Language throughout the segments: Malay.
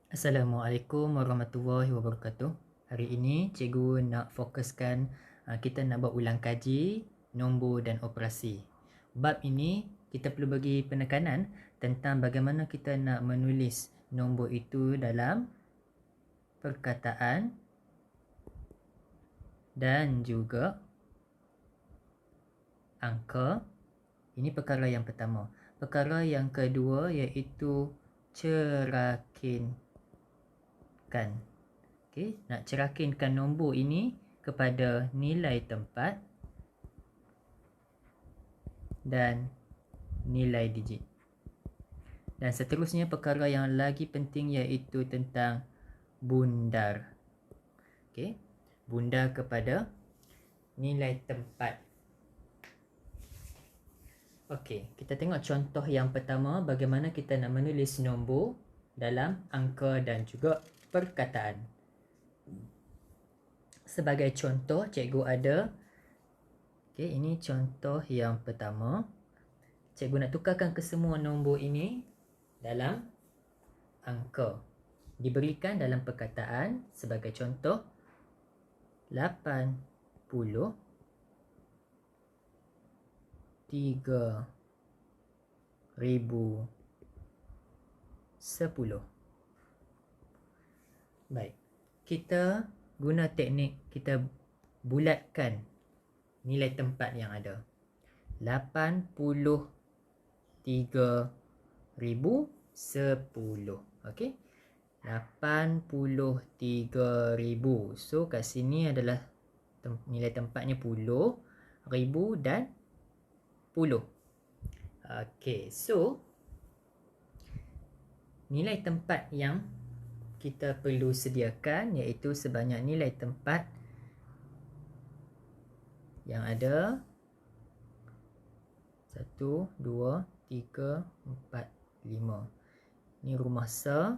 Assalamualaikum warahmatullahi wabarakatuh. Hari ini cikgu nak fokuskan kita nak buat ulang kaji nombor dan operasi. Bab ini kita perlu bagi penekanan tentang bagaimana kita nak menulis nombor itu dalam perkataan dan juga angka. Ini perkara yang pertama. Perkara yang kedua iaitu cerakinkan. Okay, nak cerakinkan nombor ini kepada nilai tempat dan nilai digit. Dan seterusnya perkara yang lagi penting iaitu tentang bundar. Okay, bundar kepada nilai tempat. Okey, kita tengok contoh yang pertama bagaimana kita nak menulis nombor dalam angka dan juga perkataan. Sebagai contoh, cikgu ada ini contoh yang pertama. Cikgu nak tukarkan kesemua nombor ini dalam angka. Diberikan dalam perkataan sebagai contoh 80 3,010. Baik, kita guna teknik kita bulatkan nilai tempat yang ada. 83,010. Okey, 83,000. So kat sini adalah nilai tempatnya 10, ribu dan 10. Okey, so nilai tempat yang kita perlu sediakan iaitu sebanyak nilai tempat yang ada 1, 2, 3, 4, 5. Ini rumah se,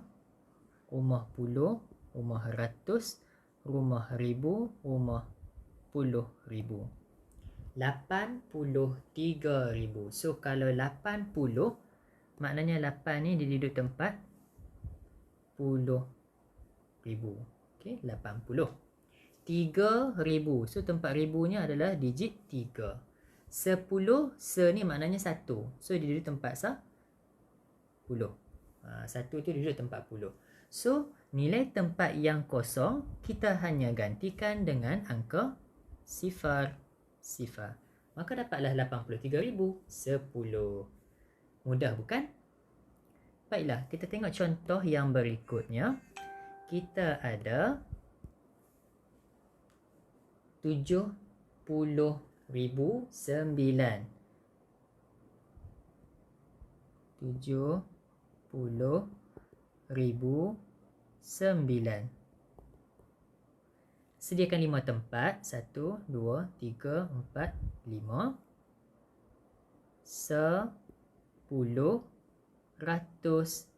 rumah puluh, rumah ratus, rumah ribu, rumah puluh ribu. 83,000. So kalau 80 maknanya 8 ni dia duduk tempat 10,000. Okey, 80. 3,000. So tempat ribunya adalah digit 3. 10 se ni maknanya 1. So dia duduk tempat 10. 1 tu duduk tempat 10. So nilai tempat yang kosong kita hanya gantikan dengan angka sifar. Maka dapatlah 83,010. Mudah bukan? Baiklah, kita tengok contoh yang berikutnya. Kita ada 70,009. 70,009. Sediakan 5 tempat. 1, 2, 3, 4, 5. 10, ratus,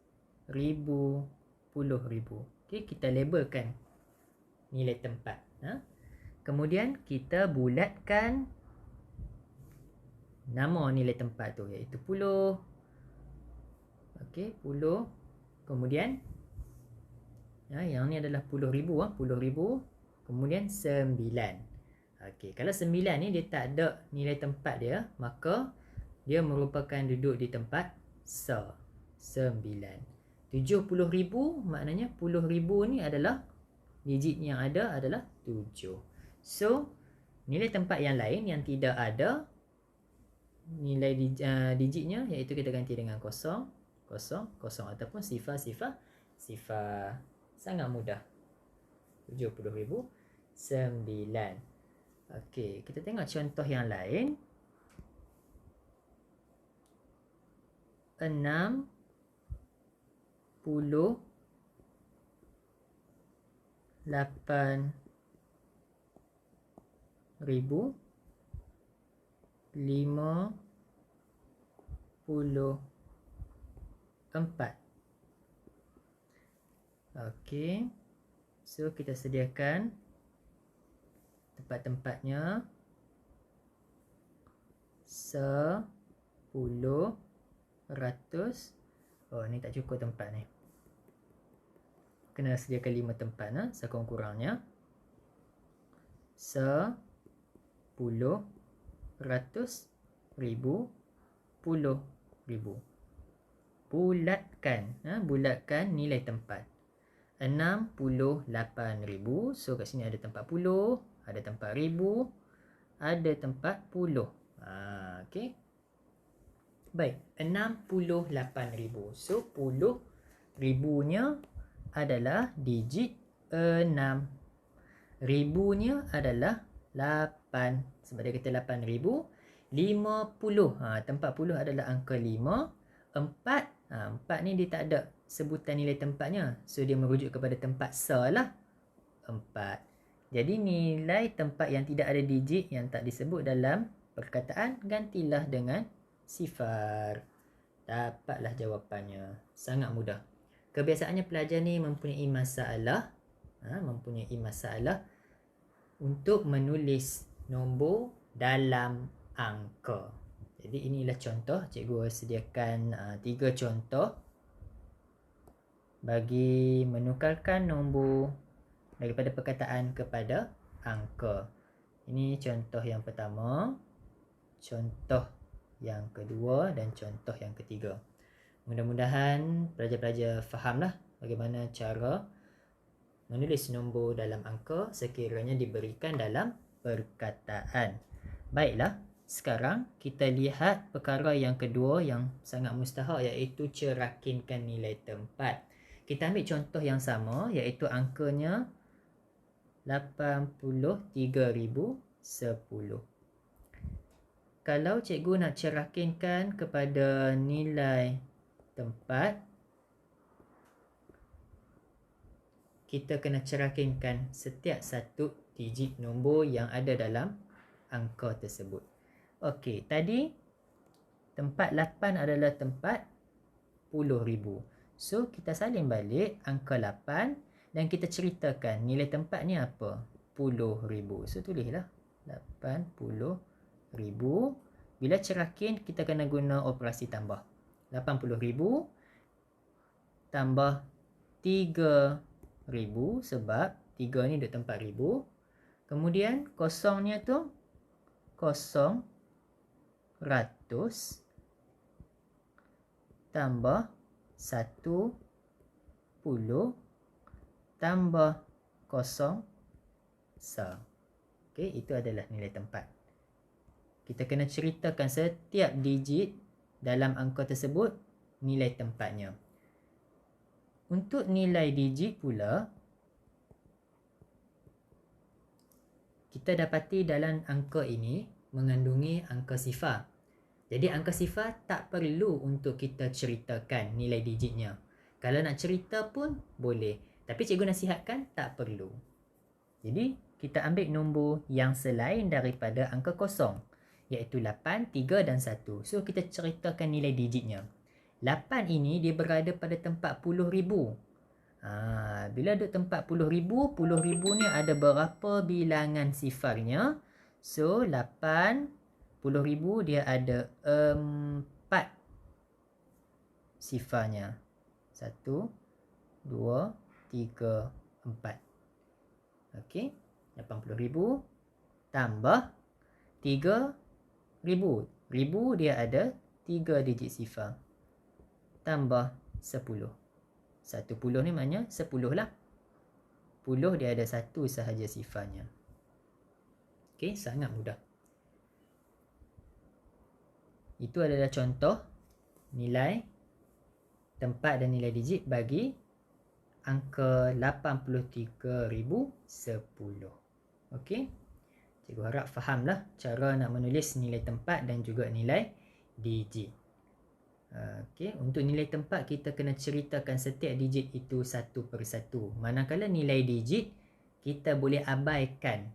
ribu, puluh ribu. Okey, kita labelkan nilai tempat. Kemudian kita bulatkan nama nilai tempat tu iaitu 10. Okey, 10. Kemudian yang ni adalah 10,000. 10,000. Kemudian 9. Okey, kalau 9 ni dia tak ada nilai tempat dia, maka dia merupakan duduk di tempat 9. 70,000 maknanya 10,000 ni adalah digit yang ada adalah 7. So nilai tempat yang lain yang tidak ada nilai digitnya iaitu kita ganti dengan kosong ataupun sifar. Sangat mudah. 70,009. Okey, kita tengok contoh yang lain. 60,000 8,054. Okey, so kita sediakan tempat-tempatnya 10, ratus. Oh, ni tak cukup tempat ni. kena sediakan 5 tempat. Sekurang-kurangnya 10, 100, 1000, 10,000. Bulatkan nilai tempat. 68,000. So kat sini ada tempat 10, ada tempat 1000, ada tempat 10. Okey. Baik, 68,000. So 10 ribunya adalah digit 6. Ribunya adalah 8. Sebab dia kata 8,000. 50. Tempat 10 adalah angka 5. 4. 4 ni dia tak ada sebutan nilai tempatnya. So dia merujuk kepada tempat sa lah. 4. Jadi nilai tempat yang tidak ada digit yang tak disebut dalam perkataan, gantilah dengan sifar. Dapatlah jawapannya. Sangat mudah. Kebiasaannya pelajar ni mempunyai masalah untuk menulis nombor dalam angka. Jadi inilah contoh. Cikgu sediakan 3 contoh bagi menukarkan nombor daripada perkataan kepada angka. Ini contoh yang pertama, contoh yang kedua dan contoh yang ketiga. Mudah-mudahan pelajar-pelajar fahamlah bagaimana cara menulis nombor dalam angka sekiranya diberikan dalam perkataan. Baiklah, sekarang kita lihat perkara yang kedua yang sangat mustahak, iaitu cerakinkan nilai tempat. Kita ambil contoh yang sama, iaitu angkanya 83,010. Kalau cikgu nak cerakinkan kepada nilai tempat, kita kena cerakinkan setiap satu digit nombor yang ada dalam angka tersebut. Okey, tadi tempat 8 adalah tempat 10,000. So kita salin balik angka 8 dan kita ceritakan nilai tempat ni apa? 10,000. So tulislah 80,000. Bila cerakin kita kena guna operasi tambah. 80,000 tambah 3,000 sebab 3 ni duduk tempat 1000. Kemudian kosongnya tu 0, 100 tambah 10 tambah 0 sa. Okey, itu adalah nilai tempat. Kita kena ceritakan setiap digit dalam angka tersebut nilai tempatnya. Untuk nilai digit pula, kita dapati dalam angka ini mengandungi angka sifar. Jadi angka sifar tak perlu untuk kita ceritakan nilai digitnya. Kalau nak cerita pun boleh, tapi cikgu nasihatkan tak perlu. Jadi kita ambil nombor yang selain daripada angka kosong, iaitu 8, 3 dan 1. So kita ceritakan nilai digitnya. 8 ini dia berada pada tempat 10,000. Bila duduk tempat 10,000, 10,000 ni ada berapa bilangan sifarnya? So 8, 10,000 dia ada 4 sifarnya. 1, 2, 3, 4. Okey, 80,000 tambah 3,000. 1000 dia ada 3 digit sifar. Tambah 10. 10 ni maknanya 10 lah. 10 dia ada 1 sahaja sifarnya. Okey, sangat mudah. Itu adalah contoh nilai tempat dan nilai digit bagi angka 83,010. Okey. Cikgu harap fahamlah cara nak menulis nilai tempat dan juga nilai digit. Okey, untuk nilai tempat kita kena ceritakan setiap digit itu satu persatu. Manakala nilai digit kita boleh abaikan.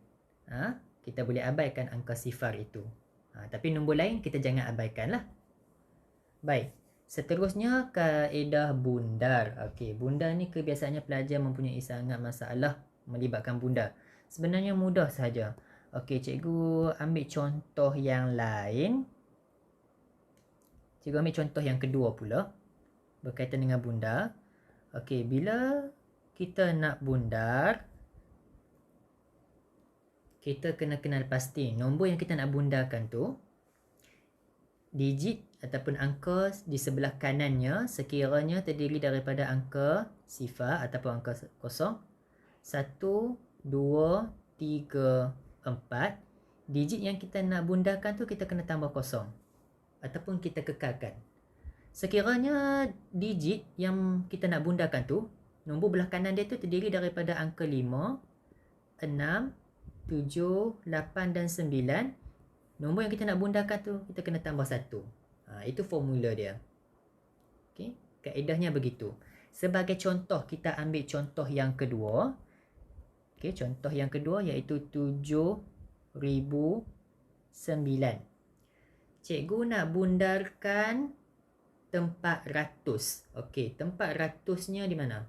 Kita boleh abaikan angka sifar itu. Tapi nombor lain kita jangan abaikanlah. Baik. Seterusnya kaedah bundar. Okey, bundar ni kebiasaannya pelajar mempunyai sangat masalah melibatkan bundar. Sebenarnya mudah sahaja. Okey, cikgu ambil contoh yang lain. Cikgu ambil contoh yang kedua pula berkaitan dengan bundar. Okey, bila kita nak bundar, kita kena kenal pasti nombor yang kita nak bundarkan tu, digit ataupun angka di sebelah kanannya sekiranya terdiri daripada angka sifar ataupun angka kosong. 1, 2, 3, 4. Digit yang kita nak bundarkan tu kita kena tambah kosong ataupun kita kekalkan. Sekiranya digit yang kita nak bundarkan tu, nombor belah kanan dia tu terdiri daripada angka 5, 6, 7, 8 dan 9. Nombor yang kita nak bundarkan tu kita kena tambah 1. Itu formula dia. Okey, kaedahnya begitu. Sebagai contoh, kita ambil contoh yang kedua. Okey, contoh yang kedua iaitu 7,009. Cikgu nak bundarkan tempat ratus. Okey, tempat ratusnya di mana?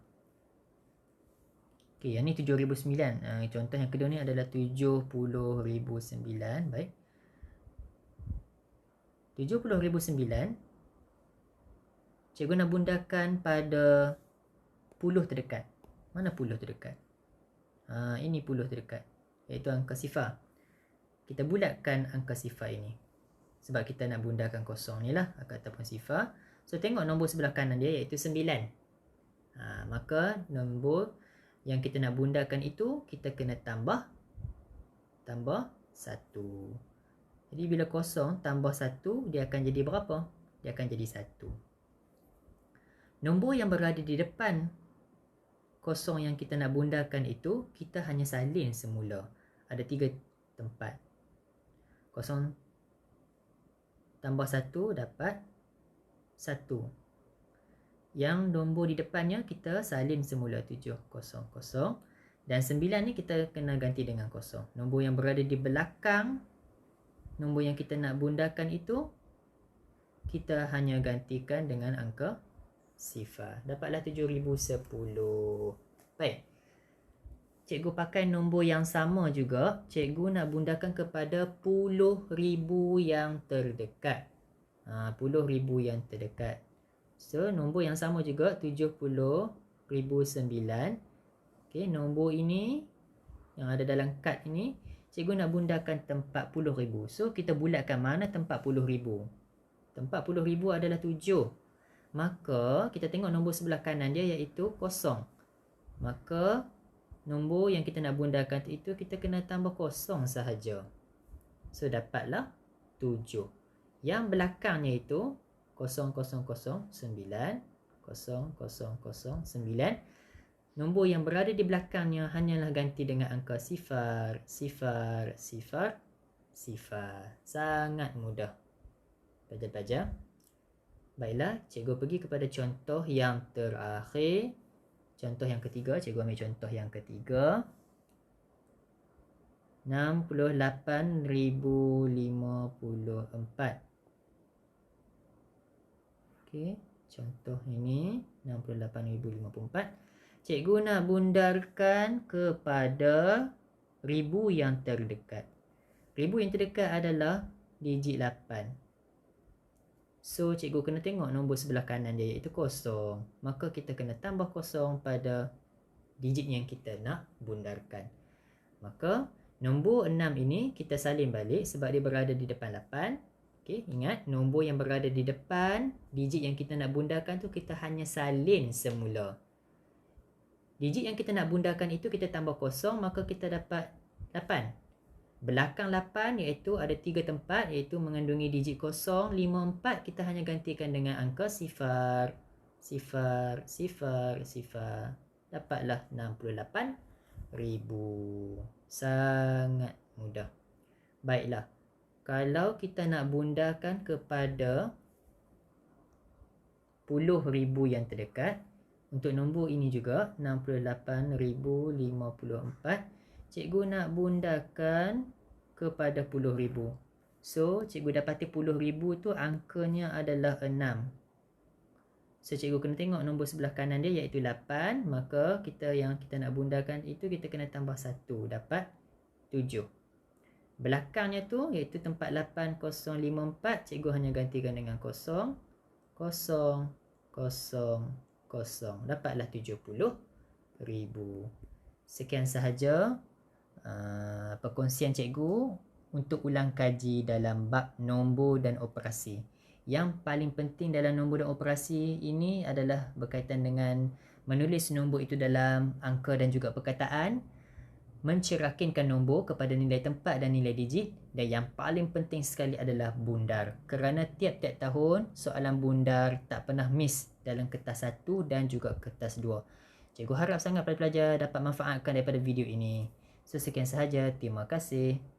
Okey, yang ni 7,009. Contoh yang kedua ni adalah 70,009. Baik. 70,009. Cikgu nak bundarkan pada puluh terdekat. Mana puluh terdekat? Ini puluh terdekat. Iaitu angka sifar. Kita bulatkan angka sifar ini. Sebab kita nak bundarkan kosong ni lah ataupun sifar. So, tengok nombor sebelah kanan dia iaitu 9. Maka nombor yang kita nak bundarkan itu kita kena tambah 1. Jadi bila kosong tambah 1 dia akan jadi berapa? Dia akan jadi 1. Nombor yang berada di depan kosong yang kita nak bundarkan itu kita hanya salin semula. Ada 3 tempat. Kosong tambah 1 dapat 1. Yang nombor di depannya kita salin semula 700. Dan 9 ni kita kena ganti dengan kosong. Nombor yang berada di belakang nombor yang kita nak bundarkan itu kita hanya gantikan dengan angka sifar. Dapatlah 7,010. Baik. Cikgu pakai nombor yang sama juga. Cikgu nak bundarkan kepada puluh ribu yang terdekat. 10,000 yang terdekat. So, nombor yang sama juga 70,009. Okey, nombor ini yang ada dalam kad ini, cikgu nak bundarkan tempat 10,000. So, kita bulatkan mana tempat 10,000. Tempat 10,000 adalah 7. Maka, kita tengok nombor sebelah kanan dia iaitu kosong. Maka, nombor yang kita nak bundarkan itu kita kena tambah kosong sahaja. So, dapatlah 7. Yang belakangnya itu 0009. Nombor yang berada di belakangnya hanyalah ganti dengan angka sifar. Sangat mudah. Pelajar-pelajar. Baiklah, cikgu pergi kepada contoh yang terakhir. Contoh yang ketiga, cikgu ambil contoh yang ketiga. 68,054. Okey, contoh ini 68,054. Cikgu nak bundarkan kepada ribu yang terdekat. Ribu yang terdekat adalah digit 8. So, cikgu kena tengok nombor sebelah kanan dia iaitu kosong. Maka kita kena tambah kosong pada digit yang kita nak bundarkan. Maka, nombor 6 ini kita salin balik sebab dia berada di depan 8. Okay, ingat nombor yang berada di depan digit yang kita nak bundarkan tu kita hanya salin semula. Digit yang kita nak bundarkan itu kita tambah kosong maka kita dapat 8. Belakang 8 iaitu ada 3 tempat iaitu mengandungi digit kosong. 5, 4 kita hanya gantikan dengan angka sifar. Dapatlah 68,000. Sangat mudah. Baiklah. Kalau kita nak bundarkan kepada 10,000 yang terdekat, untuk nombor ini juga 68,054, cikgu nak bundarkan kepada 10,000. So, cikgu dapati 10,000 tu angkanya adalah 6. So, cikgu kena tengok nombor sebelah kanan dia iaitu 8, maka yang kita nak bundarkan itu kita kena tambah 1, dapat 7. Belakangnya tu iaitu tempat 8054, cikgu hanya gantikan dengan 0. Dapatlah 70. Sekian sahaja perkongsian cikgu untuk ulang kaji dalam bab nombor dan operasi. Yang paling penting dalam nombor dan operasi ini adalah berkaitan dengan menulis nombor itu dalam angka dan juga perkataan, mencerakinkan nombor kepada nilai tempat dan nilai digit, dan yang paling penting sekali adalah bundar. Kerana tiap-tiap tahun soalan bundar tak pernah miss dalam kertas 1 dan juga kertas 2. Cikgu harap sangat pelajar dapat manfaatkan daripada video ini. So, sekian sahaja. Terima kasih.